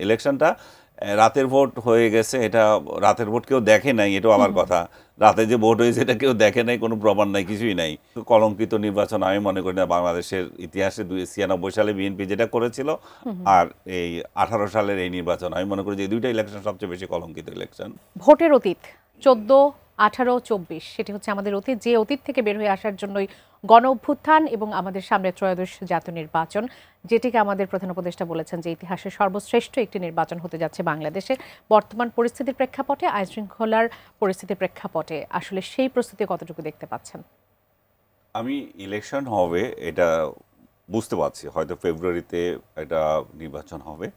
ইলেকশনটা রাতের ভোট হয়ে গেছে, এটা রাতের ভোট কেউ দেখে নাই, এটাও আমার কথা। রাতে যে ভোট হয়েছে এটা কেউ দেখে নাই, কোনো প্রমাণ নাই, কিছুই নাই। কলঙ্কিত নির্বাচন আমি মনে করি না বাংলাদেশের ইতিহাসে। 96 সালে বিএনপি যেটা করেছিল আর এই 18 সালের এই নির্বাচন, আমি মনে করি যে এই দুইটা ইলেকশন সবচেয়ে বেশি কলঙ্কিত ইলেকশন। ভোটের অতীত 14, 18, 24 সেটি হচ্ছে আমাদের অতীত, যে অতীত থেকে বের হয়ে আসার জন্যই গণ অভ্যুত্থান এবং আমাদের সামনে ত্রয়োদশ জাতীয় নির্বাচন, যেটিকে আমাদের প্রধান উপদেষ্টা বলেছেন যে ইতিহাসের সর্বশ্রেষ্ঠ একটি নির্বাচন হতে যাচ্ছে বাংলাদেশে। বর্তমান পরিস্থিতির প্রেক্ষাপটে, আইন শৃঙ্খলার পরিস্থিতির প্রেক্ষাপটে আসলে সেই প্রস্তুতি কতটুকু দেখতে পাচ্ছেন? আমি ইলেকশন হবে এটা বুঝতে পারছি, হয়তো ফেব্রুয়ারিতে এটা নির্বাচন হবে,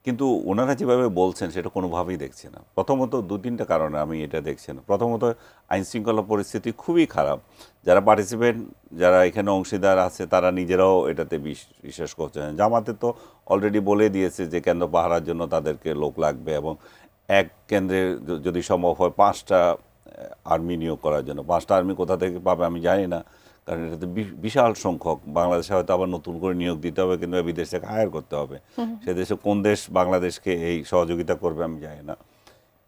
কিন্তু ওনারা যেভাবে বলছেন সেটা কোনোভাবেই দেখছি না। প্রথমত 2-3টা কারণে আমি এটা দেখছি না। প্রথমত আইনশৃঙ্খলা পরিস্থিতি খুবই খারাপ। যারা পার্টিসিপেন্ট, যারা এখানে অংশীদার আছে, তারা নিজেরাও এটাতে বিশ্বাস করছেন। জামাতে তো অলরেডি বলে দিয়েছে যে কেন্দ্র পাহারার জন্য তাদেরকে লোক লাগবে, এবং এক কেন্দ্রে যদি সম্ভব হয় 5টা আর্মি নিয়োগ করার জন্য। 5টা আর্মি কোথা থেকে পাবে আমি জানি না, কারণ এটা তো বিশাল সংখ্যক। বাংলাদেশে হয়তো আবার নতুন করে নিয়োগ দিতে হবে, কিন্তু বিদেশ থেকে হায়ার করতে হবে। সে দেশে কোন দেশ বাংলাদেশকে এই সহযোগিতা করবে আমি জানি না।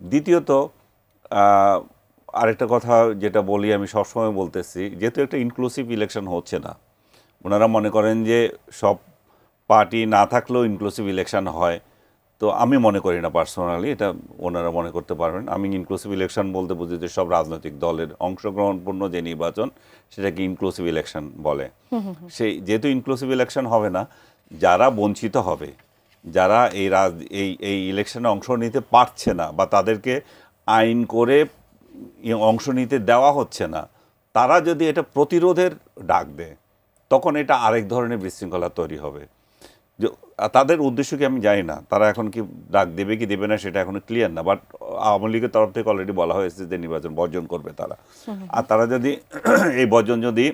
দ্বিতীয়ত আরেকটা কথা যেটা বলি, আমি সবসময় বলতেছি, যেহেতু একটা ইনক্লুসিভ ইলেকশন হচ্ছে না, ওনারা মনে করেন যে সব পার্টি না থাকলেও ইনক্লুসিভ ইলেকশন হয়। তো আমি মনে করি না পার্সোনালি, এটা ওনারা মনে করতে পারবেন। আমি ইনক্লুসিভ ইলেকশন বলতে বুঝি যে সব রাজনৈতিক দলের অংশগ্রহণপূর্ণ যে নির্বাচন, সেটাকে ইনক্লুসিভ ইলেকশন বলে। সেই যেহেতু ইনক্লুসিভ ইলেকশন হবে না, যারা বঞ্চিত হবে, যারা এই ইলেকশনে অংশ নিতে পারছে না বা তাদেরকে আইন করে অংশ নিতে দেওয়া হচ্ছে না, তারা যদি এটা প্রতিরোধের ডাক দেয়, তখন এটা আরেক ধরনের বিশৃঙ্খলা তৈরি হবে। তাদের উদ্দেশ্য কি আমি জানি না, তারা এখন কি ডাক দেবে কি দেবে না সেটা এখনো ক্লিয়ার না। বাট আওয়ামী লীগের তরফ থেকে অলরেডি বলা হয়েছে যে নির্বাচন বর্জন করবে তারা। আর তারা যদি এই বর্জন যদি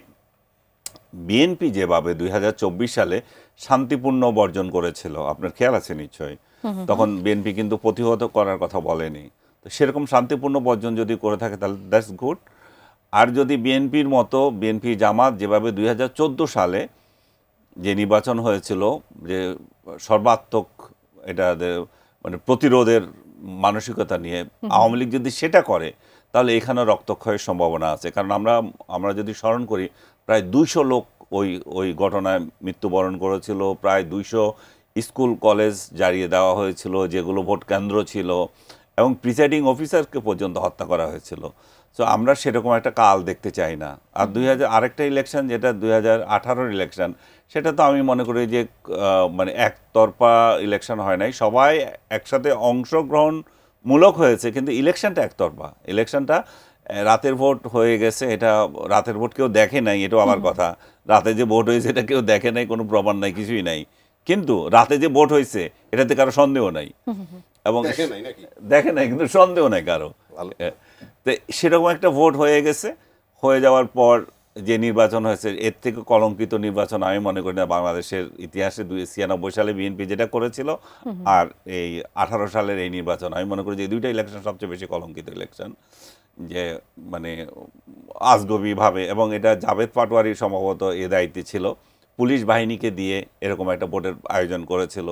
বিএনপি যেভাবে 2024 সালে শান্তিপূর্ণ বর্জন করেছিল, আপনার খেয়াল আছে নিশ্চয়ই, তখন বিএনপি কিন্তু প্রতিহত করার কথা বলেনি। তো সেরকম শান্তিপূর্ণ বর্জন যদি করে থাকে তাহলে দ্যাটস গুড। আর যদি বিএনপির মতো, বিএনপি জামাত যেভাবে 2014 সালে যে নির্বাচন হয়েছিল, যে সর্বাত্মক এটা মানে প্রতিরোধের মানসিকতা নিয়ে আওয়ামী লীগ যদি সেটা করে, তাহলে এখানে রক্তক্ষয়ের সম্ভাবনা আছে। কারণ আমরা যদি স্মরণ করি, প্রায় 200 লোক ওই ঘটনায় মৃত্যুবরণ করেছিল, প্রায় 200 স্কুল কলেজ জ্বালিয়ে দেওয়া হয়েছিল যেগুলো ভোট কেন্দ্র ছিল, এবং প্রিসাইডিং অফিসারকে পর্যন্ত হত্যা করা হয়েছিল। সো আমরা সেরকম একটা কাল দেখতে চাই না। আর আরেকটা ইলেকশন যেটা 2018 ইলেকশন, সেটা তো আমি মনে করি যে মানে একতরফা ইলেকশন হয় নাই, সবাই একসাথে অংশগ্রহণমূলক হয়েছে, কিন্তু ইলেকশনটা একতরফা। ইলেকশনটা রাতের ভোট হয়ে গেছে, এটা রাতের ভোট কেউ দেখে নাই, এটাও আমার কথা। রাতে যে ভোট হয়েছে এটা কেউ দেখে নাই, কোনো প্রমাণ নাই, কিছুই নাই। কিন্তু রাতে যে ভোট হয়েছে এটাতে কারো সন্দেহ নাই, এবং দেখে নাই কিন্তু সন্দেহ নাই কারো। তো সেরকম একটা ভোট হয়ে গেছে। হয়ে যাওয়ার পর যে নির্বাচন হয়েছে, এর থেকে কলঙ্কিত নির্বাচন আমি মনে করি না বাংলাদেশের ইতিহাসে। 96 সালে বিএনপি যেটা করেছিল আর এই 18 সালের এই নির্বাচন, আমি মনে করি যে এই দুইটা ইলেকশন সবচেয়ে বেশি কলঙ্কিত ইলেকশন। যে মানে আজগবিভাবে, এবং এটা জাভেদ পাটোয়ারি সম্ভবত এ দায়িত্বে ছিল, পুলিশ বাহিনীকে দিয়ে এরকম একটা ভোটের আয়োজন করেছিল,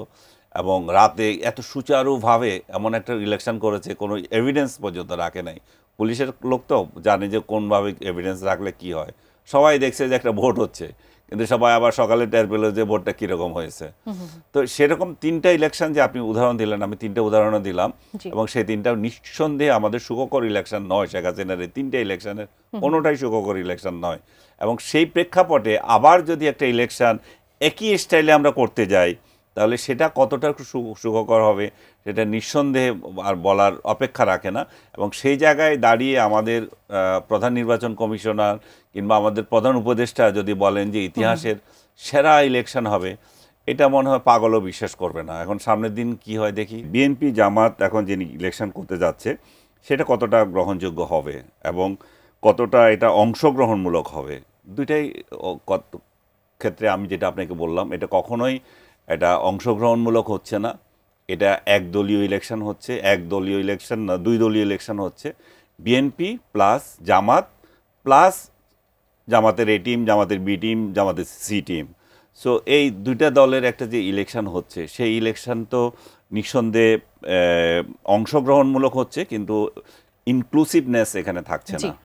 এবং রাতে এত সুচারুভাবে এমন একটা ইলেকশন করেছে, কোনো এভিডেন্স পর্যন্ত রাখে নাই। পুলিশের লোক তো জানে যে কোনভাবে এভিডেন্স রাখলে কি হয়। সবাই দেখছে যে একটা ভোট হচ্ছে, কিন্তু সবাই আবার সকালে টের পেল যে ভোটটা কীরকম হয়েছে। তো সেরকম 3টা ইলেকশন যে আপনি উদাহরণ দিলেন, আমি 3টা উদাহরণও দিলাম, এবং সেই 3টাও নিঃসন্দেহে আমাদের সুখকর ইলেকশন নয়। শেখ হাসিনার এই 3টা ইলেকশনের কোনোটাই সুখকর ইলেকশন নয়। এবং সেই প্রেক্ষাপটে আবার যদি একটা ইলেকশন একই স্টাইলে আমরা করতে যাই, তাহলে সেটা কতটা সুখকর হবে সেটা নিঃসন্দেহে আর বলার অপেক্ষা রাখে না। এবং সেই জায়গায় দাঁড়িয়ে আমাদের প্রধান নির্বাচন কমিশনার কিংবা আমাদের প্রধান উপদেষ্টা যদি বলেন যে ইতিহাসের সেরা ইলেকশন হবে, এটা মনে হয় পাগলও বিশ্বাস করবে না। এখন সামনের দিন কি হয় দেখি। বিএনপি জামাত এখন যে ইলেকশন করতে যাচ্ছে সেটা কতটা গ্রহণযোগ্য হবে এবং কতটা এটা অংশগ্রহণমূলক হবে, দুইটাই ক্ষেত্রে আমি যেটা আপনাকে বললাম, এটা কখনোই এটা অংশগ্রহণমূলক হচ্ছে না। এটা একদলীয় ইলেকশন হচ্ছে, একদলীয় ইলেকশন না, 2 দলীয় ইলেকশন হচ্ছে। বিএনপি প্লাস জামাত প্লাস জামাতের এ টিম, জামাতের বি টিম, জামাতের সি টিম। সো এই 2টা দলের একটা যে ইলেকশন হচ্ছে, সেই ইলেকশন তো নিঃসন্দেহে অংশগ্রহণমূলক হচ্ছে, কিন্তু ইনক্লুসিভনেস এখানে থাকছে জি। না।